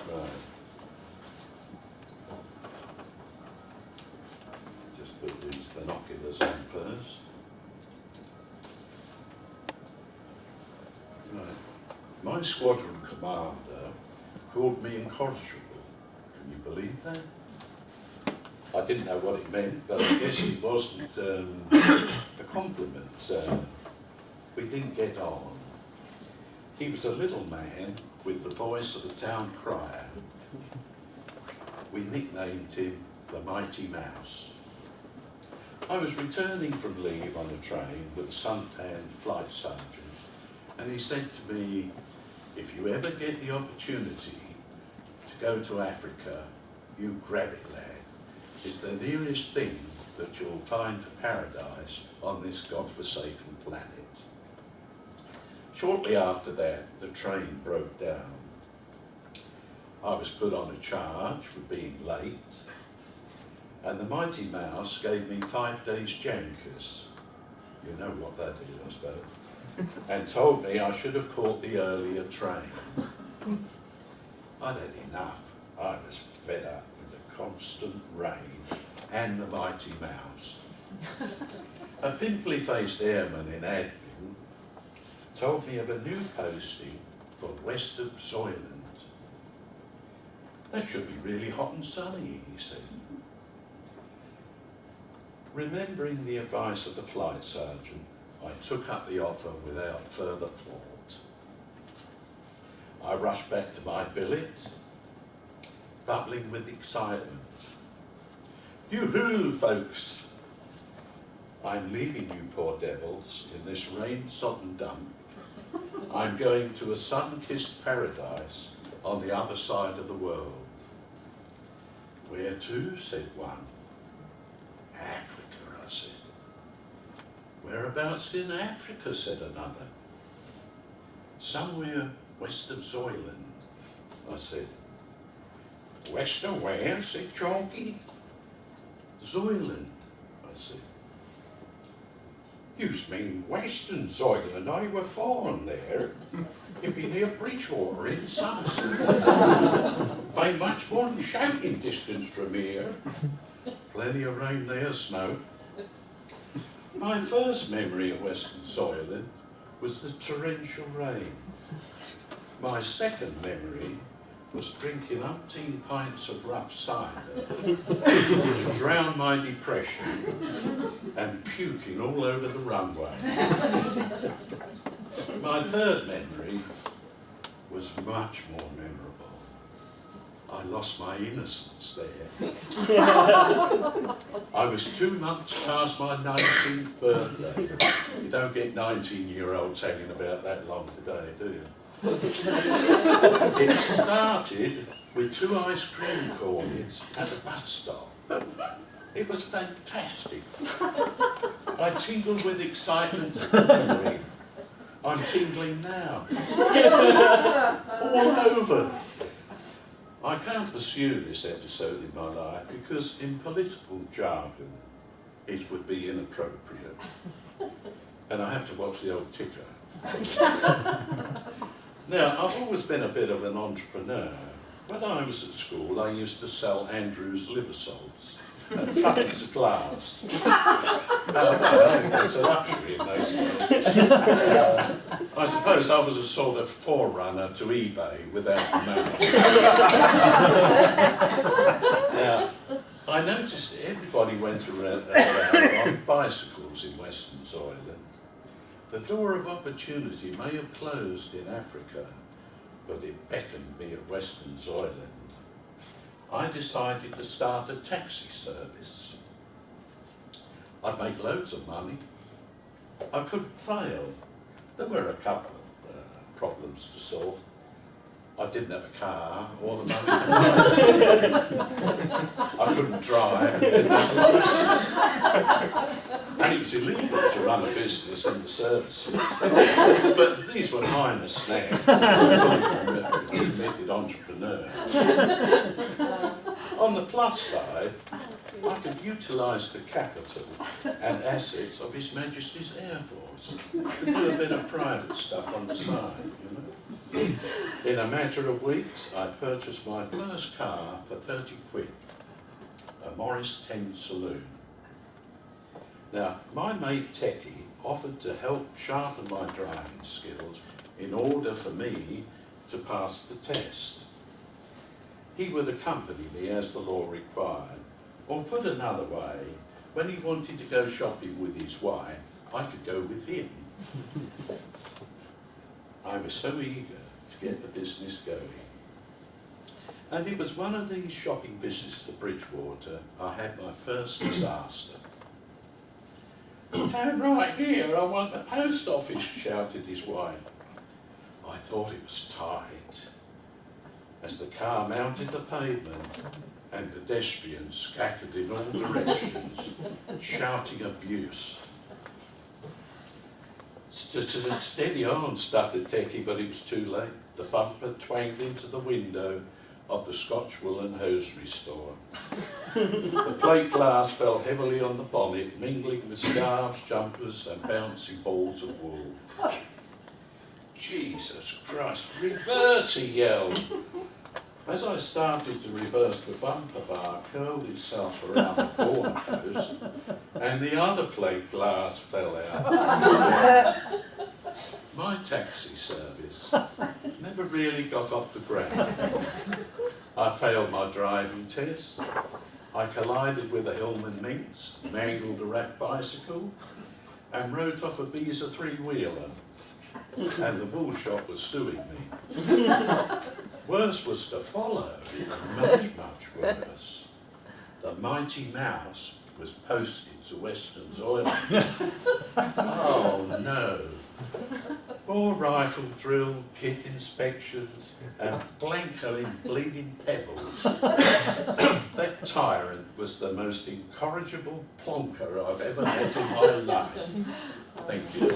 Right. Just put these binoculars on first. Right. My squadron commander called me Incorrigible. Can you believe that? I didn't know what it meant, but I guess it wasn't a compliment. We didn't get on. He was a little man with the voice of a town crier. We nicknamed him the Mighty Mouse. I was returning from leave on a train with a suntanned flight sergeant, and he said to me, if you ever get the opportunity to go to Africa, you grab it, lad. It's the nearest thing that you'll find to paradise on this godforsaken planet. Shortly after that, the train broke down. I was put on a charge for being late, and the Mighty Mouse gave me 5 days jankers. You know what that is, I suppose. And told me I should have caught the earlier train. I'd had enough. I was fed up with the constant rain and the Mighty Mouse. A pimply-faced airman in admin told me of a new posting for west of Zoyland. That should be really hot and sunny, he said. Remembering the advice of the flight sergeant, I took up the offer without further thought. I rushed back to my billet, bubbling with excitement. Yoo-hoo, folks! I'm leaving you poor devils in this rain-sodden dump. I'm going to a sun-kissed paradise on the other side of the world. Where to? Said one. Africa, I said. Whereabouts in Africa? Said another. Somewhere west of Zoyland, I said. West of where? Said Chalky. Zoyland, I said. You mean Western Zoyland? I were born there. It'd be near Bridgewater in Somerset. By much more than shouting distance from here. Plenty of rain there, snow. My first memory of Western Zoyland was the torrential rain. My second memory was drinking umpteen pints of rough cider to drown my depression and puking all over the runway. My third memory was much more memorable. I lost my innocence there. I was 2 months past my 19th birthday. You don't get 19-year-olds hanging about that long today, do you? It started with 2 ice cream cones at a bus stop. It was fantastic. I tingled with excitement and memory. I'm tingling now. All over. I can't pursue this episode in my life because in political jargon it would be inappropriate. And I have to watch the old ticker. Now, I've always been a bit of an entrepreneur. When I was at school, I used to sell Andrew's liver salts at tuppence a glass. It's a luxury in those days. I suppose I was a sort of forerunner to eBay without the money. Now, I noticed that everybody went around on bicycles in Western Zoyland. The door of opportunity may have closed in Africa, but it beckoned me at Western Zoyland. I decided to start a taxi service. I'd make loads of money. I couldn't fail. There were a couple of problems to solve. I didn't have a car or the money to buy it. I couldn't drive. And it was illegal to run a business in the services. But these were minor snags. A committed entrepreneur. On the plus side, I could utilise the capital and assets of His Majesty's Air Force to do a bit of private stuff on the side, you know. In a matter of weeks, I purchased my first car for 30 quid, a Morris 10 saloon. Now, my mate Techie offered to help sharpen my driving skills in order for me to pass the test. He would accompany me as the law required, or put another way, when he wanted to go shopping with his wife, I could go with him. I was so eager to get the business going. And it was one of these shopping visits to Bridgewater I had my first disaster. "Down right here, I want the post office," shouted his wife. I thought it was tight. As the car mounted the pavement and pedestrians scattered in all directions, shouting abuse. "Steady on," stuttered Techie, but it was too late. The bumper twanged into the window of the Scotch woolen hosiery store. The plate glass fell heavily on the bonnet, mingling with scarves, jumpers and bouncy balls of wool. "Jesus Christ, reverse!" he yelled. As I started to reverse, the bumper bar curled itself around the corner post and the other plate glass fell out. My taxi service never really got off the ground. I failed my driving test. I collided with a Hillman Minx, mangled a rat bicycle, and wrote off a Beezer three-wheeler. And the wool shop was suing me. Worse was to follow, much, much worse. The mighty mouse was posted to Western soil. Oh no. More rifle drill, kit inspections, and blanking bleeding pebbles. That tyrant was the most incorrigible plonker I've ever met in my life. Thank you.